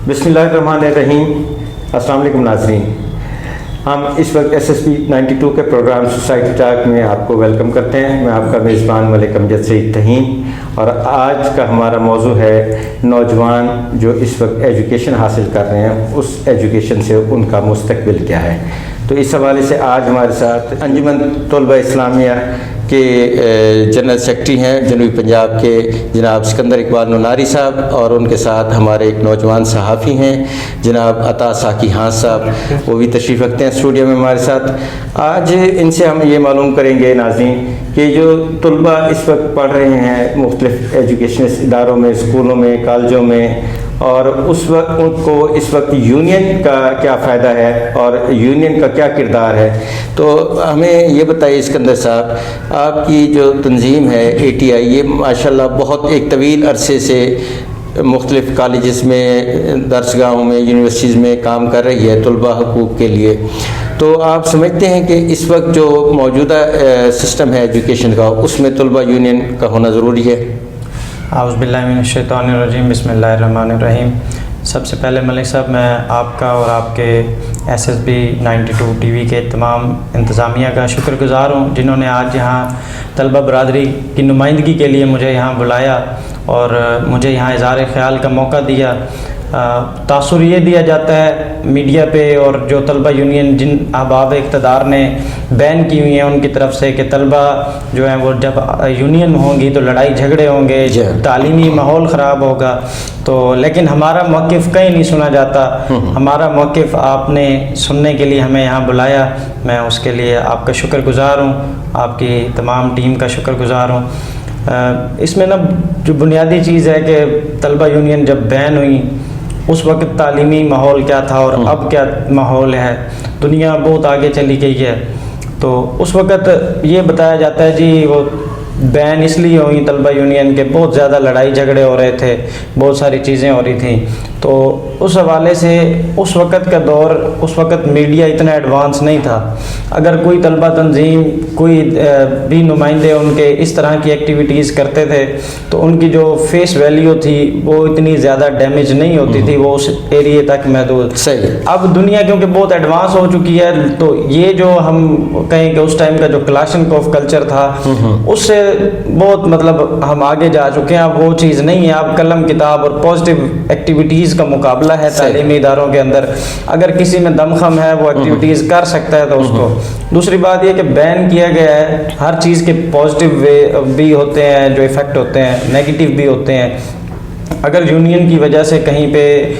بسم اللہ الرحمن الرحیم۔ السلام علیکم ناظرین، ہم اس وقت SSB 92 کے پروگرام سوسائٹی ٹاک میں آپ کو ویلکم کرتے ہیں۔ میں آپ کا میزبان ملک امجد سعید تہین، اور آج کا ہمارا موضوع ہے نوجوان جو اس وقت ایجوکیشن حاصل کر رہے ہیں، اس ایجوکیشن سے ان کا مستقبل کیا ہے۔ تو اس حوالے سے آج ہمارے ساتھ انجمن طلبہ اسلامیہ کے جنرل سیکرٹری ہیں جنوبی پنجاب کے جناب سکندر اقبال نوناری صاحب، اور ان کے ساتھ ہمارے ایک نوجوان صحافی ہیں جناب عطا ساکی ہانس صاحب، وہ بھی تشریف رکھتے ہیں اسٹوڈیو میں ہمارے ساتھ۔ آج ان سے ہم یہ معلوم کریں گے ناظرین کہ جو طلبہ اس وقت پڑھ رہے ہیں مختلف ایجوکیشن اداروں میں، اسکولوں میں، کالجوں میں، اور اس وقت ان کو اس وقت یونین کا کیا فائدہ ہے اور یونین کا کیا کردار ہے۔ تو ہمیں یہ بتائیے اسکندر صاحب، آپ کی جو تنظیم ہے ATI، یہ ماشاءاللہ بہت ایک طویل عرصے سے مختلف کالجز میں، درسگاہوں میں، یونیورسٹیز میں کام کر رہی ہے طلبہ حقوق کے لیے۔ تو آپ سمجھتے ہیں کہ اس وقت جو موجودہ سسٹم ہے ایجوکیشن کا، اس میں طلبہ یونین کا ہونا ضروری ہے؟ اعوذ باللہ من الشیطان الرجیم، بسم اللہ الرحمن الرحیم۔ سب سے پہلے ملک صاحب، میں آپ کا اور آپ کے SSB 92 TV کے تمام انتظامیہ کا شکر گزار ہوں، جنہوں نے آج یہاں طلبہ برادری کی نمائندگی کے لیے مجھے یہاں بلایا اور مجھے یہاں اظہار خیال کا موقع دیا۔ تاثر یہ دیا جاتا ہے میڈیا پہ اور جو طلبہ یونین جن احباب اقتدار نے بین کی ہوئی ہیں ان کی طرف سے، کہ طلبہ جو ہیں وہ جب یونین ہوں گی تو لڑائی جھگڑے ہوں گے، تعلیمی ماحول خراب ہوگا، تو لیکن ہمارا موقف کہیں نہیں سنا جاتا۔ ہمارا موقف آپ نے سننے کے لیے ہمیں یہاں بلایا، میں اس کے لیے آپ کا شکر گزار ہوں، آپ کی تمام ٹیم کا شکر گزار ہوں۔ اس میں نا جو بنیادی چیز ہے کہ طلبہ یونین جب بین ہوئی اس وقت تعلیمی ماحول کیا تھا اور اب کیا ماحول ہے، دنیا بہت آگے چلی گئی ہے۔ تو اس وقت یہ بتایا جاتا ہے جی وہ بین اس لیے ہوئی طلبہ یونین کے بہت زیادہ لڑائی جھگڑے ہو رہے تھے، بہت ساری چیزیں ہو رہی تھیں۔ تو اس حوالے سے اس وقت کا دور، اس وقت میڈیا اتنا ایڈوانس نہیں تھا۔ اگر کوئی طلبہ تنظیم، کوئی بھی نمائندے ان کے اس طرح کی ایکٹیویٹیز کرتے تھے تو ان کی جو فیس ویلیو تھی وہ اتنی زیادہ ڈیمیج نہیں ہوتی تھی، وہ اس ایریے تک محدود۔ صحیح۔ اب دنیا کیونکہ بہت ایڈوانس ہو چکی ہے، تو یہ جو ہم کہیں کہ اس ٹائم کا جو کلاشنکوف کلچر تھا اس سے بہت مطلب ہم آگے جا چکے ہیں۔ اب وہ چیز نہیں ہے، اب قلم کتاب اور پازیٹیو ایکٹیویٹیز کا مقابلہ ہے تعلیمی اداروں کے اندر۔ اگر کسی میں دمخم ہے وہ ایکٹیویٹیز کر سکتا ہے تو اس کو۔ دوسری بات یہ کہ بین کیا گیا ہے، ہر چیز کے پازیٹیو وے بھی ہوتے ہیں جو ایفیکٹ ہوتے ہیں، نیگیٹیو بھی ہوتے ہیں۔ اگر یونین کی وجہ سے کہیں پہ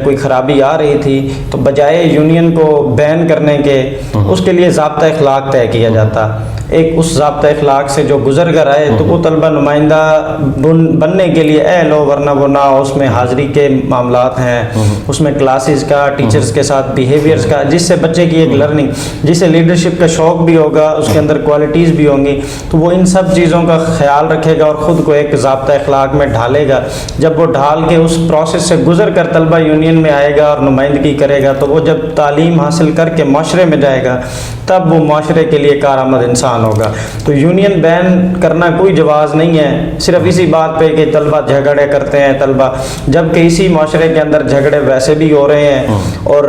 کوئی خرابی آ رہی تھی تو بجائے یونین کو بین کرنے کے اس کے لیے ضابطہ اخلاق طے کیا جاتا۔ ایک اس ضابطہ اخلاق سے جو گزر کر آئے تو وہ طلبہ نمائندہ بننے کے لیے اہل ہو، ورنہ وہ نہ ہو۔ اس میں حاضری کے معاملات ہیں، اس میں کلاسز کا، ٹیچرز کے ساتھ بیہیویئرز کا، جس سے بچے کی ایک لرننگ، جسے لیڈرشپ کا شوق بھی ہوگا، اس کے اندر کوالٹیز بھی ہوں گی، تو وہ ان سب چیزوں کا خیال رکھے گا اور خود کو ایک ضابطہ اخلاق میں ڈھالے گا۔ جب وہ ڈھال کے اس پروسیس سے گزر کر طلبہ یونین میں آئے گا اور نمائندگی کرے گا تو وہ جب تعلیم حاصل کر کے معاشرے میں جائے گا تب وہ معاشرے کے لیے کارآمد انسان ہوگا۔ تو یونین بین کرنا کوئی جواز نہیں ہے صرف اسی بات پہ کہ طلبہ جھگڑے کرتے ہیں طلبہ، جبکہ اسی معاشرے کے اندر جھگڑے ویسے بھی ہو رہے ہیں، اور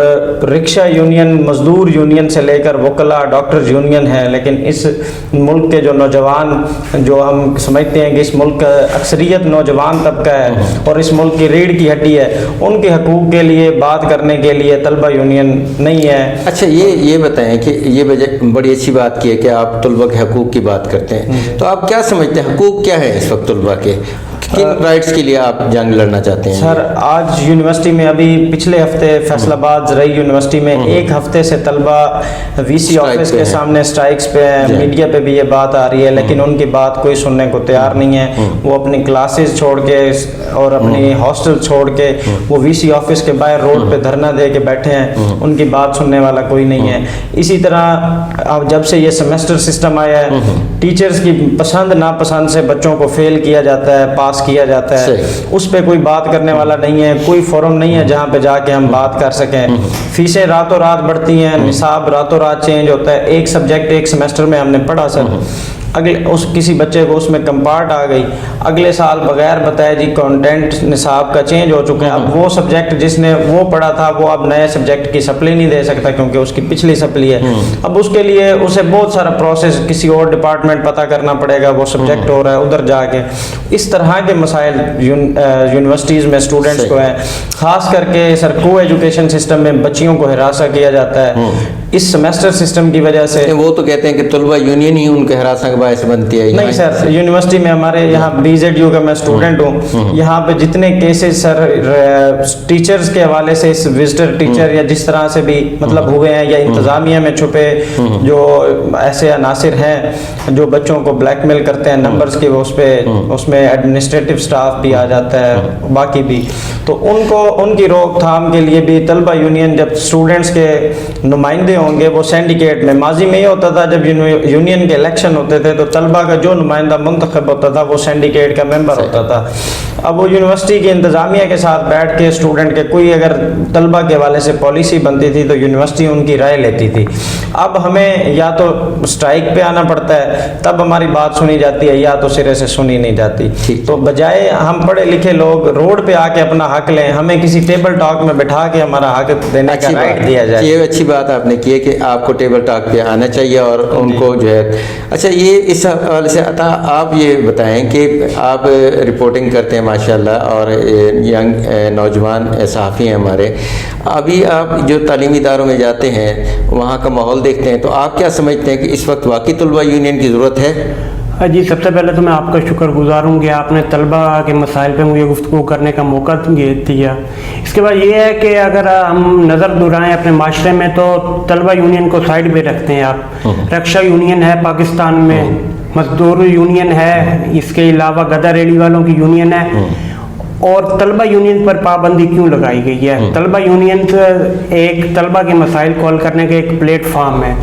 رکشہ یونین، مزدور یونین سے لے کر وکلا، ڈاکٹر یونین ہے، لیکن اس ملک کے جو نوجوان، جو ہم سمجھتے ہیں کہ اس ملک کا اکثریت نوجوان طبقہ ہے اور اس ملک کی ریڑھ کی ہڈی ہے، ان کے حقوق کے لیے بات کرنے کے لیے طلبہ یونین نہیں ہے۔ اچھا، یہ بتائیں کہ یہ بڑی اچھی بات کی ہے کہ آپ طلبہ کے حقوق کی بات کرتے ہیں، تو آپ کیا سمجھتے ہیں حقوق کیا ہے اس وقت طلبہ کے؟ کن رائٹس کے لیے آپ جنگ لڑنا چاہتے ہیں؟ سر، آج یونیورسٹی میں ابھی پچھلے ہفتے فیصل آباد زرعی یونیورسٹی میں ایک ہفتے سے طلبہ VC آفس کے سامنے اسٹرائکس پہ ہیں۔ میڈیا پہ بھی یہ بات آ رہی ہے لیکن ان کی بات کوئی سننے کو تیار نہیں ہے۔ وہ اپنی کلاسز چھوڑ کے اور اپنی ہاسٹل چھوڑ کے وہ VC آفس کے باہر روڈ پہ دھرنا دے کے بیٹھے ہیں، ان کی بات سننے والا کوئی نہیں ہے۔ اسی طرح جب سے یہ سیمسٹر سسٹم آیا ہے، ٹیچرز کی پسند ناپسند سے بچوں کو فیل کیا جاتا ہے، پاس کیا جاتا ہے، اس پہ کوئی بات کرنے والا نہیں ہے، کوئی فورم نہیں ہے جہاں پہ جا کے ہم بات کر سکیں۔ فیسیں راتوں رات بڑھتی ہیں، نصاب راتوں رات چینج ہوتا ہے۔ ایک سبجیکٹ ایک سیمسٹر میں ہم نے پڑھا سر، اگلے اس کسی بچے کو اس میں کمپارٹ آ گئی، اگلے سال بغیر بتائے جی کانٹینٹ نصاب کا چینج ہو چکا ہے، اب وہ سبجیکٹ جس نے وہ پڑھا تھا وہ اب نئے سبجیکٹ کی سپلی نہیں دے سکتا کیونکہ اس کی پچھلی سپلی ہے، اب اس کے لیے اسے بہت سارا پروسیس کسی اور ڈپارٹمنٹ پتہ کرنا پڑے گا، وہ سبجیکٹ ہو رہا ہے ادھر جا کے. اس طرح کے مسائل یونیورسٹیز میں اسٹوڈنٹس کو ہیں. خاص کر کے سر کو ایجوکیشن سسٹم میں بچیوں کو ہراساں کیا جاتا ہے اس سیمیسٹر سسٹم کی وجہ سے. وہ تو کہتے ہیں کہ طلبہ یونین ہی ان کے ہراساں کا باعث بنتی ہے. نہیں سر، یونیورسٹی میں ہمارے یہاں BZU کا میں اسٹوڈنٹ ہوں، یہاں پہ جتنے کیسز سر ٹیچرز کے حوالے سے اس وزٹر ٹیچر یا جس طرح سے بھی مطلب ہوئے ہیں یا انتظامیہ میں چھپے جو ایسے عناصر ہیں جو بچوں کو بلیک میل کرتے ہیں نمبرز کی، اس میں ایڈمنسٹریٹو سٹاف بھی آ جاتا ہے باقی بھی، تو ان کی روک تھام کے لیے بھی طلبہ یونین جب اسٹوڈنٹس کے نمائندے ہوں گے وہ سینڈیکیٹ میں، ماضی میں یہ ہوتا تھا جب یونین کے الیکشن ہوتے تھے تو طلبہ کا جو نمائندہ منتخب ہوتا تھا وہ سینڈیکیٹ کا ممبر ہوتا تھا. اب وہ یونیورسٹی کی انتظامیہ کے ساتھ بیٹھ کے اسٹوڈنٹ کے کوئی اگر طلبہ کے حوالے سے پالیسی بنتی تھی تو یونیورسٹی ان کی رائے لیتی تھی. اب ہمیں یا تو اسٹرائک پہ آنا پڑتا ہے تب ہماری بات سنی جاتی ہے یا تو سرے سے سنی نہیں جاتی. تو بجائے ہم پڑھے لکھے لوگ روڈ پہ آ کے اپنا حق لیں، ہمیں کسی ٹیبل ٹاک میں بٹھا کے ہمارا حق دینے کا رائٹ دیا جائے. یہ اچھی بات آپ نے کی ہے کہ آپ کو ٹیبل ٹاک پہ آنا چاہیے اور ان کو جو ہے. اچھا یہ اس حوالے سے عطا آپ یہ بتائیں کہ آپ رپورٹنگ کرتے ہیں ماشاءاللہ اور ینگ نوجوان صحافی ہیں ہمارے، ابھی آپ جو تعلیمی اداروں میں جاتے ہیں وہاں کا ماحول دیکھتے ہیں تو آپ کیا سمجھتے ہیں کہ اس وقت واقعی طلبہ یونین کی ضرورت ہے؟ جی سب سے پہلے تو میں آپ کا شکر گزار ہوں کہ آپ نے طلبہ کے مسائل پہ مجھے گفتگو کرنے کا موقع دیا. اس کے بعد یہ ہے کہ اگر ہم نظر دہرائیں اپنے معاشرے میں تو طلبہ یونین کو سائڈ پہ رکھتے ہیں آپ. رکشا یونین ہے پاکستان میں، مزدور یونین ہے، اس کے علاوہ گدا ریڑھی والوں کی یونین ہے، اور طلبہ یونین پر پابندی کیوں لگائی گئی ہے؟ طلبہ یونین ایک طلبہ کے مسائل کال کرنے کا ایک پلیٹ فارم ہے.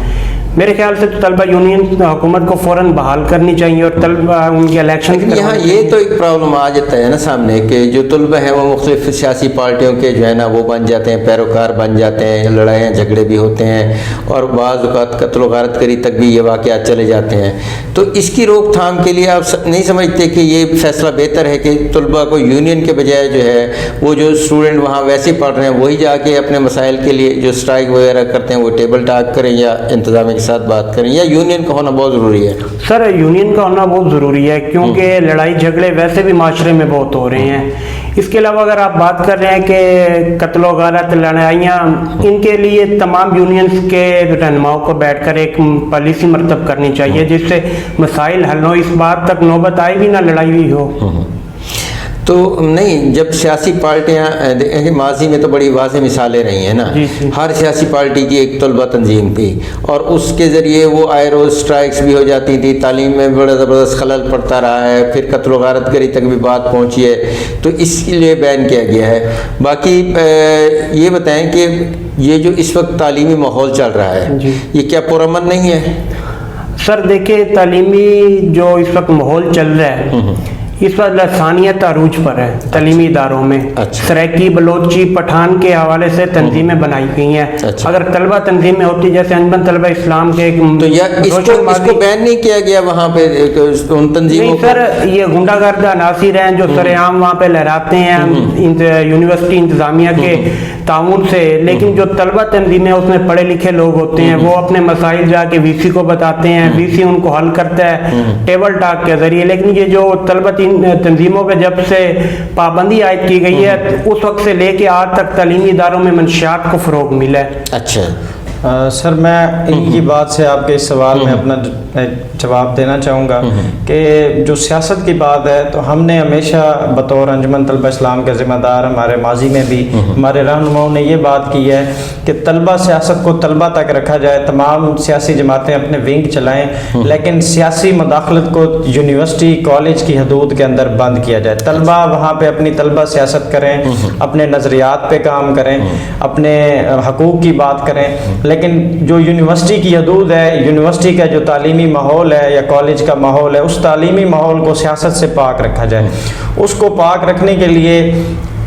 میرے خیال سے تو طلبہ یونین حکومت کو فوراً بحال کرنی چاہیے اور طلبہ ان کے الیکشن. یہاں یہ تو ایک پرابلم آ جاتا ہے نا سامنے کہ جو طلبہ ہیں وہ مختلف سیاسی پارٹیوں کے جو ہے نا وہ بن جاتے ہیں، پیروکار بن جاتے ہیں، لڑائیاں جھگڑے بھی ہوتے ہیں اور بعض اوقات قتل و غارت گری تک بھی یہ واقعات چلے جاتے ہیں. تو اس کی روک تھام کے لیے آپ نہیں سمجھتے کہ یہ فیصلہ بہتر ہے کہ طلبہ کو یونین کے بجائے جو ہے وہ جو اسٹوڈنٹ وہاں ویسے پڑھ رہے ہیں وہی جا کے اپنے مسائل کے لیے جو اسٹرائک وغیرہ کرتے ہیں وہ ٹیبل ٹاک کریں یا انتظامیہ کے ساتھ بات کریں، یا یونین کا ہونا بہت ضروری ہے؟ سر یونین کا ہونا بہت ضروری ہے کیونکہ لڑائی جھگڑے ویسے بھی معاشرے میں بہت ہو رہے ہیں. اس کے علاوہ اگر آپ بات کر رہے ہیں کہ قتل و غارت لڑائیاں، ان کے لیے تمام یونینز کے رہنماؤں کو بیٹھ کر ایک پالیسی مرتب کرنی چاہیے جس سے مسائل حل ہوں، اس بات تک نوبت آئی بھی نہ لڑائی بھی ہو. تو نہیں، جب سیاسی پارٹیاں ماضی میں تو بڑی واضح مثالیں رہی ہیں نا، ہر سیاسی پارٹی کی ایک طلبہ تنظیم تھی اور اس کے ذریعے وہ آئے روز اسٹرائکس بھی ہو جاتی تھی، تعلیم میں بڑا زبردست خلل پڑتا رہا ہے، پھر قتل و غارت گری تک بھی بات پہنچی ہے، تو اس کے لیے بین کیا گیا ہے. باقی یہ بتائیں کہ یہ جو اس وقت تعلیمی ماحول چل رہا ہے یہ کیا پرامن نہیں ہے؟ سر دیکھیں، تعلیمی جو اس وقت ماحول چل رہا ہے اس وقت لسانیت عروج پر ہے تعلیمی اداروں میں. سرائکی، بلوچی، پٹھان کے حوالے سے تنظیمیں بنائی گئی ہیں. اگر طلبہ تنظیمیں ہوتی جیسے انجمن طلبہ اسلام کے تو اس کو بین نہیں کیا گیا وہاں پہ ان تنظیموں؟ نہیں سر، یہ غنڈہ گرد عناصر ہیں جو سر عام وہاں پہ لہراتے ہیں یونیورسٹی انتظامیہ کے تعاون سے، لیکن جو طلبہ تنظیمیں اس میں پڑھے لکھے لوگ ہوتے ہیں وہ اپنے مسائل جا کے VC کو بتاتے ہیں، VC ان کو حل کرتا ہے ٹیبل ٹاک کے ذریعے. لیکن یہ جو طلبہ تنظیموں پہ جب سے پابندی عائد کی گئی ہے اس وقت سے لے کے آج تک تعلیمی اداروں میں منشیات کو فروغ ملا ہے. اچھا سر، میں ان کی بات سے آپ کے اس سوال میں اپنا جواب دینا چاہوں گا کہ جو سیاست کی بات ہے تو ہم نے ہمیشہ بطور انجمن طلبہ اسلام کے ذمہ دار ہمارے ماضی میں بھی ہمارے رہنماؤں نے یہ بات کی ہے کہ طلبہ سیاست کو طلبہ تک رکھا جائے، تمام سیاسی جماعتیں اپنے ونگ چلائیں، لیکن سیاسی مداخلت کو یونیورسٹی کالج کی حدود کے اندر بند کیا جائے. طلبہ وہاں پہ اپنی طلبہ سیاست کریں، اپنے نظریات پہ کام کریں، اپنے حقوق کی بات کریں، لیکن جو یونیورسٹی کی حدود ہے، یونیورسٹی کا جو تعلیمی ماحول ہے یا کالج کا ماحول ہے، اس تعلیمی ماحول کو سیاست سے پاک رکھا جائے. اس کو پاک رکھنے کے لیے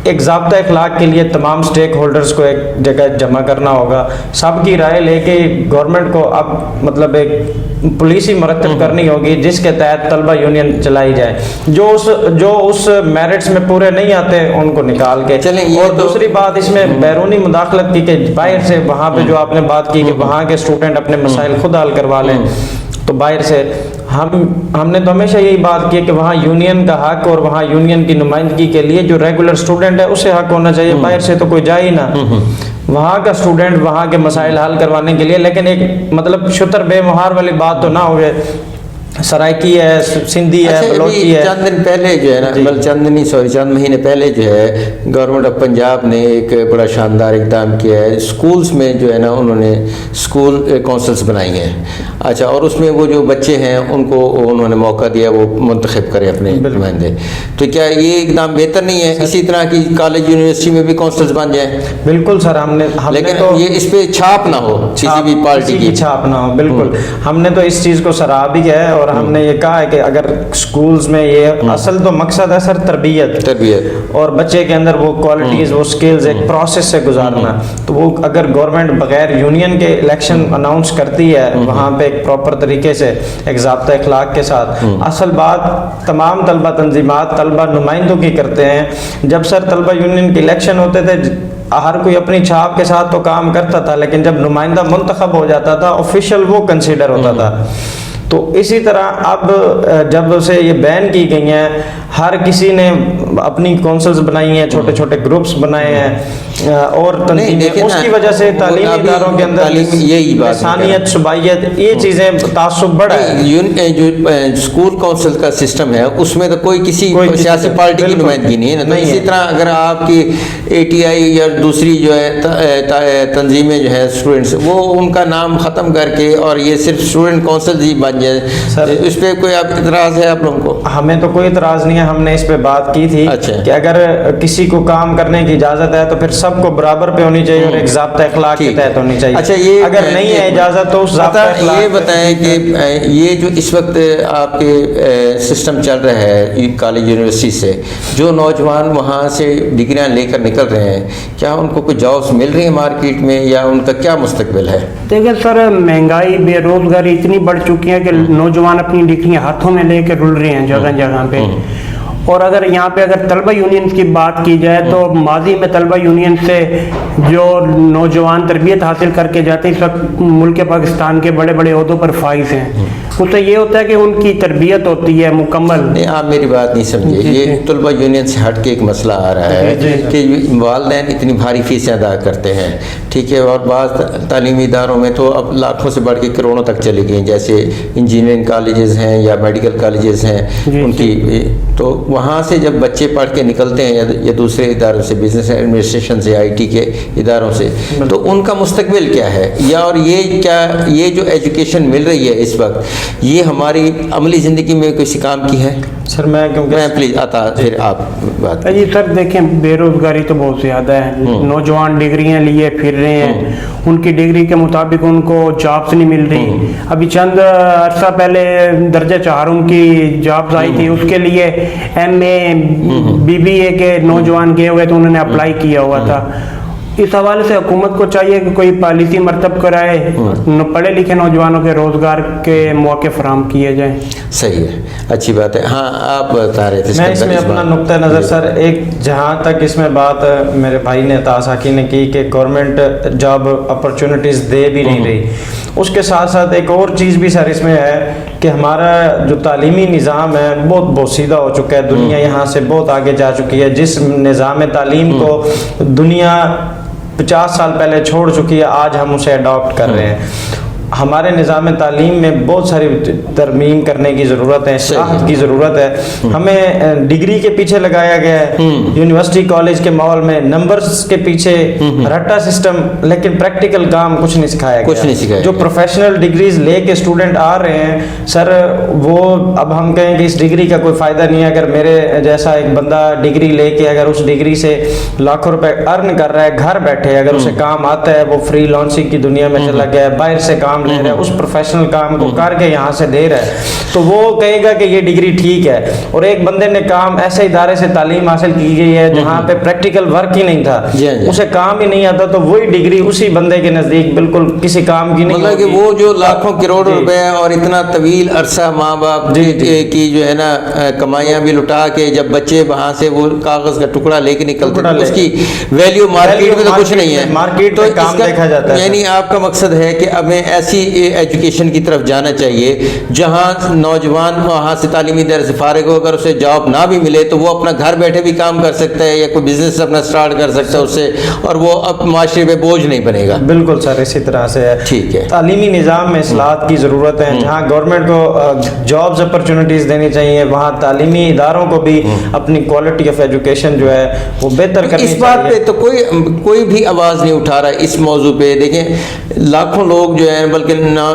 ایک ضابطہ اخلاق کے لیے تمام سٹیک ہولڈرز کو ایک جگہ جمع کرنا ہوگا, سب کی رائے لے کے گورنمنٹ کو اب مطلب ایک پالیسی مرتب کرنی ہوگی جس کے تحت طلبہ یونین چلائی جائے. جو اس میرٹس میں پورے نہیں آتے ان کو نکال کے. اور دوسری بات اس میں بیرونی مداخلت کی کہ باہر سے وہاں پہ جو آپ نے بات کی کہ وہاں کے اسٹوڈنٹ اپنے مسائل خود حل کروا لیں, تو باہر سے ہم نے تو ہمیشہ یہی بات کی کہ وہاں یونین کا حق اور وہاں یونین کی نمائندگی کے لیے جو ریگولر اسٹوڈنٹ ہے اسے حق ہونا چاہیے, باہر سے تو کوئی جائے ہی نہ. وہاں کا اسٹوڈنٹ وہاں کے مسائل حل کروانے کے لیے, لیکن ایک مطلب شتر بے مہار والی بات تو نہ ہوئے. سرائکی ہے, سندھی ہے, بلوچی ہے. چند دن پہلے جو ہے نا, چند مہینے پہلے جو ہے گورنمنٹ آف پنجاب نے ایک بڑا شاندار اقدام کیا ہے. اسکولز میں جو ہے نا انہوں نے اسکول کونسلز بنائی ہیں. اچھا, اور اس میں وہ جو بچے ہیں ان کو انہوں نے موقع دیا وہ منتخب کریں اپنے نمائندے. تو کیا یہ اقدام بہتر نہیں ہے اسی طرح کی کالج یونیورسٹی میں بھی کونسلز بن جائیں؟ بالکل سر, ہم نے لیکن یہ اس پہ چھاپ نہ ہو, کسی بھی پارٹی کی چھاپ نہ ہو. بالکل, ہم نے تو اس چیز کو سراہا بھی ہے اور ہم نے یہ کہا ہے کہ اگر اسکولز میں یہ اصل تو مقصد ہے سر تربیت اور بچے کے اندر وہ کوالٹیز وہ سکلز ایک پروسیس سے گزارنا, تو وہ اگر گورنمنٹ بغیر یونین کے الیکشن اناؤنس کرتی ہے وہاں پہ ایک پراپر طریقے سے ایک ضابطہ اخلاق کے ساتھ, اصل بات تمام طلبہ تنظیمات طلبہ نمائندوں کی کرتے ہیں. جب سر طلبہ یونین کے الیکشن ہوتے تھے ہر کوئی اپنی چھاپ کے ساتھ تو کام کرتا تھا, لیکن جب نمائندہ منتخب ہو جاتا تھا آفیشیل وہ کنسیڈر ہوتا تھا. تو اسی طرح اب جب سے یہ بین کی گئی ہیں ہر کسی نے اپنی کونسلز بنائی ہیں, چھوٹے چھوٹے گروپس بنائے ہیں اور اس کی وجہ سے تعلیمی اداروں کے اندر انسانیت صوبائیت یہ چیزیں تعصب بڑھا ہے. جو اسکول کونسل کا سسٹم ہے اس میں تو کوئی کسی سیاسی پارٹی کی نمائندگی نہیں ہے نا. اسی طرح اگر آپ کی اے ٹی آئی یا دوسری جو ہے تنظیمیں جو ہے اسٹوڈنٹس وہ ان کا نام ختم کر کے اور یہ صرف اسٹوڈنٹ کونسل ہی بن جائے, اس پہ کوئی اعتراض ہے آپ لوگوں کو؟ ہمیں تو کوئی اعتراض نہیں ہے, ہم نے اس پہ بات کی تھی کہ اگر کسی کو کام کرنے کی اجازت ہے تو پھر سب کو برابر پہ ہونی چاہیے اور ایک ضابطہ اخلاق کے تحت ہونی چاہیے. اچھا, یہ اگر نہیں ہے اجازت تو اس ضابطہ اخلاق یہ بتائیں کہ یہ جو اس وقت آپ کے سسٹم چل رہا ہے کالج یونیورسٹی سے جو نوجوان وہاں سے ڈگریاں لے کر نکل رہے ہیں, کیا ان کو کوئی جابس مل رہی ہیں مارکیٹ میں یا ان کا کیا مستقبل ہے؟ دیکھیں سر, مہنگائی بے روزگاری اتنی بڑھ چکی ہے کہ نوجوان اپنی ڈگریاں ہاتھوں میں لے کے رل رہے ہیں جگہ جگہ پہ. اور اگر یہاں پہ اگر طلبہ یونین کی بات کی جائے تو ماضی میں طلبہ یونین سے جو نوجوان تربیت حاصل کر کے جاتے ہیں اس وقت ملک پاکستان کے بڑے بڑے عہدوں پر فائز ہیں. اس سے یہ ہوتا ہے کہ ان کی تربیت ہوتی ہے مکمل. نہیں, آپ میری بات نہیں سمجھے. یہ طلبہ یونین سے ہٹ کے ایک مسئلہ آ رہا ہے کہ والدین اتنی بھاری فیسیں ادا کرتے ہیں, ٹھیک ہے, اور بعض تعلیمی اداروں میں تو اب لاکھوں سے بڑھ کے کروڑوں تک چلی گئی, جیسے انجینئرنگ کالجز ہیں یا میڈیکل کالجز ہیں ان کی. تو وہاں سے جب بچے پڑھ کے نکلتے ہیں یا دوسرے اداروں سے, بزنس ایڈمنسٹریشن سے, آئی ٹی کے اداروں سے, تو ان کا مستقبل کیا ہے؟ یا اور یہ جو ایجوکیشن مل رہی ہے اس وقت یہ ہماری عملی زندگی میں کسی کام کی ہے؟ سر میں پلیز آتا پھر آپ بات. جی سر دیکھیں, بے روزگاری تو بہت زیادہ ہے. نوجوان ڈگریاں لیے پھر رہے ہیں, ان کی ڈگری کے مطابق ان کو جابس نہیں مل رہی. ابھی چند عرصہ پہلے درجہ چہارم کی جابس آئی تھی, اس کے لیے ایم اے بی بی اے کے نوجوان گئے ہوئے تو انہوں نے اپلائی کیا ہوا تھا. اس حوالے سے حکومت کو چاہیے کہ کوئی پالیسی مرتب کرائے, پڑھے لکھے نوجوانوں کے روزگار کے مواقع فراہم کیے جائیں. صحیح ہے, اچھی بات ہے. ہاں, آپ بتا رہے تھے. میں اس میں اپنا نقطہ نظر سر ایک جہاں تک اس میں بات میرے بھائی نے عطا حقی نے کی کہ گورنمنٹ جاب اپرچونٹیز دے بھی نہیں رہی, اس کے ساتھ ساتھ ایک اور چیز بھی سر اس میں ہے کہ ہمارا جو تعلیمی نظام ہے بہت بوسیدہ ہو چکا ہے. دنیا یہاں سے بہت آگے جا چکی ہے. جس نظام تعلیم کو دنیا 50 سال پہلے چھوڑ چکی ہے, آج ہم اسے اڈاپٹ کر رہے ہیں. ہمارے نظام تعلیم میں بہت ساری ترمیم کرنے کی ضرورت ہے, اصلاحات کی ضرورت ہے. ہمیں ڈگری کے پیچھے لگایا گیا ہے یونیورسٹی کالج کے ماحول میں, نمبرز کے پیچھے رٹا سسٹم, لیکن پریکٹیکل کام کچھ نہیں سکھایا گیا. جو پروفیشنل ڈگریز لے کے اسٹوڈنٹ آ رہے ہیں سر, وہ اب ہم کہیں کہ اس ڈگری کا کوئی فائدہ نہیں ہے. اگر میرے جیسا ایک بندہ ڈگری لے کے اگر اس ڈگری سے لاکھوں روپے ارن کر رہا ہے گھر بیٹھے, اگر اسے کام آتا ہے, وہ فری لانسنگ کی دنیا میں چلا گیا ہے, باہر سے کام کام لے رہا ہے اس پروفیشنل کام کو کر کے یہاں سے دے رہا ہے تو وہ کہے گا کہ یہ ڈگری ٹھیک ہے. اور ایک بندے نے کام ایسے ادارے سے تعلیم حاصل کی گئی ہے جہاں پہ پریکٹیکل ورک ہی نہیں تھا, اسے کام ہی نہیں آتا, تو وہی ڈگری اسی بندے کے نزدیک بالکل کسی کام کی نہیں. مطلب کہ وہ جو لاکھوں کروڑ روپے اور اتنا طویل عرصہ ماں باپ کی جو ہے نا کمائیاں بھی لٹا کے جب بچے وہاں سے وہ کاغذ کا ٹکڑا لے کے نکلتے ہیں اس کی ویلیو مارکیٹ میں تو کچھ نہیں ہے, مارکیٹ میں کام دیکھا جاتا ہے. یعنی آپ کا مقصد ہے کہ ہمیں ایسی ایجوکیشن کی طرف جانا چاہیے جہاں نوجوان وہاں سے تعلیمی درس سے فارغ ہو, اگر اسے جاب نہ بھی ملے تو وہ اپنا گھر بیٹھے بھی کام کر سکتا ہے یا کوئی بزنس اپنا سٹارٹ کر سکتا ہے اس سے, اور وہ اب معاشرے پہ بوجھ نہیں بنے گا. بالکل سر اسی طرح سے ہے. ٹھیک ہے, تعلیمی نظام میں اصلاحات کی ضرورت ہے. جہاں گورنمنٹ کو جابز اپرچونٹیز دینی چاہیے وہاں تعلیمی اداروں کو بھی اپنی کوالٹی آف ایجوکیشن جو ہے وہ بہتر کرنی چاہیے. اس بات پہ تو کوئی بھی آواز نہیں اٹھا رہا ہے اس موضوع پہ. دیکھیں لاکھوں لوگ جو ہیں بلکہ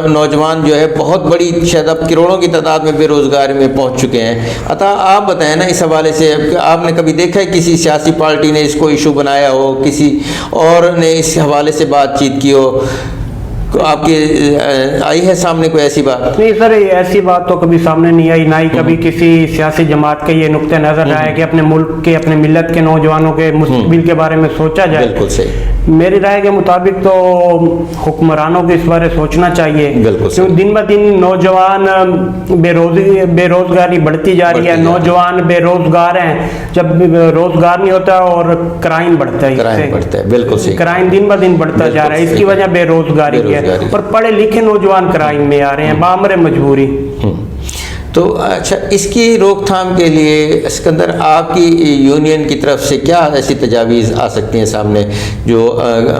نوجوان جو ہے بہت بڑی شاید اب کروڑوں کی تعداد میں بے روزگاری میں پہنچ چکے ہیں. عطا آپ بتائیں نا اس حوالے سے, آپ نے کبھی دیکھا ہے کسی سیاسی پارٹی نے اس کو ایشو بنایا ہو, کسی اور نے اس حوالے سے بات چیت کی ہو, آپ کی آئی ہے سامنے کوئی ایسی بات؟ نہیں سر, ایسی بات تو کبھی سامنے نہیں آئی, نہ ہی کبھی کسی سیاسی جماعت کا یہ نقطہ نظر آیا کہ اپنے ملک کے اپنے ملت کے نوجوانوں کے مستقبل کے بارے میں سوچا جائے. بالکل صحیح. میری رائے کے مطابق تو حکمرانوں کو اس بارے سوچنا چاہیے, کیونکہ دن بہ دن نوجوان بے روزگاری بڑھتی جا رہی ہے. نوجوان بے روزگار ہیں, جب روزگار نہیں ہوتا اور کرائم بڑھتا ہے. بالکل صحیح. کرائم دن بہ دن بڑھتا جا رہا ہے, اس کی وجہ بے روزگاری ہے. اور پڑھے لکھے نوجوان کرائم میں آ رہے ہیں بامر مجبوری. تو اچھا, اس کی روک تھام کے لیے اسکندر آپ کی یونین کی طرف سے کیا ایسی تجاویز آ سکتی ہیں سامنے جو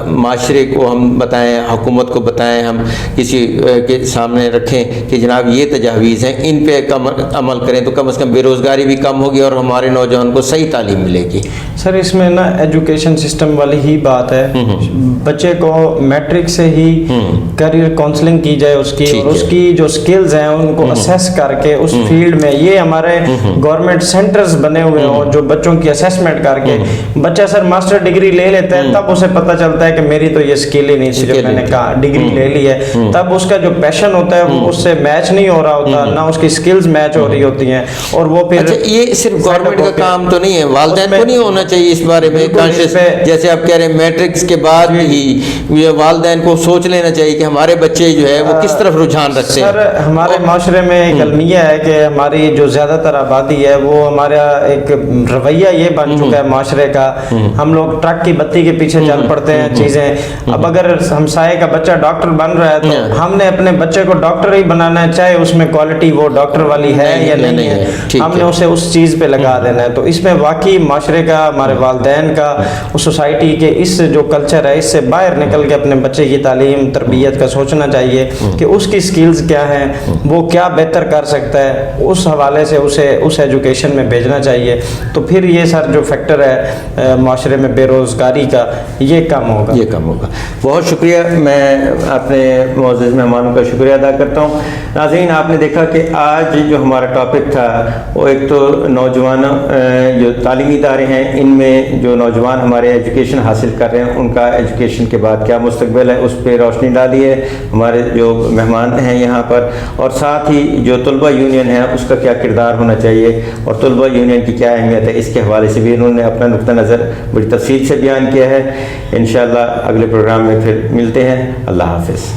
معاشرے کو ہم بتائیں, حکومت کو بتائیں, ہم کسی کے سامنے رکھیں کہ جناب یہ تجاویز ہیں, ان پہ عمل کریں تو کم از کم بے روزگاری بھی کم ہوگی اور ہمارے نوجوان کو صحیح تعلیم ملے گی. سر اس میں نا ایجوکیشن سسٹم والی ہی بات ہے. بچے کو میٹرک سے ہی کیریئر کاؤنسلنگ کی جائے اس کی, اور اس کی جو سکلز ہیں ان کو اسیس کر کے اس فیلڈ میں, یہ ہمارے گورنمنٹ سینٹرز بنے ہوئے ہوں جو بچوں کی اسیسمنٹ کر کے بچہ سر ماسٹر ڈگری لے لیتا ہے, تب اسے پتہ چلتا ہے کہ میری تو یہ سکل ہی نہیں تھی جو میں نے کہا ڈگری لے لی ہے. تب اس کا جو پیشن ہوتا ہے وہ اس سے میچ نہیں ہو رہا ہوتا, نہ اس کی سکلز میچ ہو رئی ہوتی ہیں, اور وہ پھر یہ صرف گورنمنٹ کا کام تو نہیں ہے, والدین کو نہیں ہونا چاہیے اس بارے میں کانشیس, جیسے آپ کہہ رہے ہیں میٹرکس کے بعد ہی یہ والدین کو سوچ لینا چاہیے کہ ہمارے بچے جو ہے وہ کس طرف رجحان رکھتے ہیں. سر ہمارے معاشرے میں ایک المیہ ہے کہ ہماری جو زیادہ تر آبادی ہے وہ ہمارا ایک رویہ یہ بن چکا ہے معاشرے کا, ہم لوگ ٹرک کی بتی کے پیچھے چل پڑتے ہیں چیزیں. اب اگر ہمسائے کا بچہ ڈاکٹر بن رہا ہے تو ہم نے اپنے بچے کو ڈاکٹر ہی بنانا ہے, چاہے اس میں کوالٹی وہ ڈاکٹر والی ہے یا نہیں ہے, ہم نے اسے اس چیز پہ لگا دینا ہے. تو اس میں واقعی معاشرے کا, ہمارے والدین کا, اس سوسائٹی کے اس جو کلچر ہے اس سے باہر نکل کے اپنے بچے کی تعلیم تربیت کا سوچنا چاہیے کہ اس کی سکلز کیا ہیں, وہ کیا بہتر کر سکتا ہے, اس حوالے سے اسے اس ایجوکیشن میں بھیجنا چاہیے. تو پھر یہ سر جو فیکٹر ہے معاشرے میں بے روزگاری کا, یہ کم ہوگا. بہت شکریہ. میں اپنے معزز مہمانوں کا شکریہ ادا کرتا ہوں. ناظرین, آپ نے دیکھا کہ آج جو ہمارا ٹاپک تھا وہ ایک تو نوجوان جو تعلیمی ادارے ہیں ان میں جو نوجوان ہمارے ایجوکیشن حاصل کر رہے ہیں ان کا ایجوکیشن کے بعد کیا مستقبل ہے, اس پہ روشنی ڈالی ہے ہمارے جو مہمان ہیں یہاں پر, اور ساتھ ہی جو طلبہ یونین ہے اس کا کیا کردار ہونا چاہیے اور طلبہ یونین کی کیا اہمیت ہے, اس کے حوالے سے بھی انہوں نے اپنا نقطہ نظر بڑی تفصیل سے بیان کیا ہے. انشاءاللہ اگلے پروگرام میں پھر ملتے ہیں. اللہ حافظ.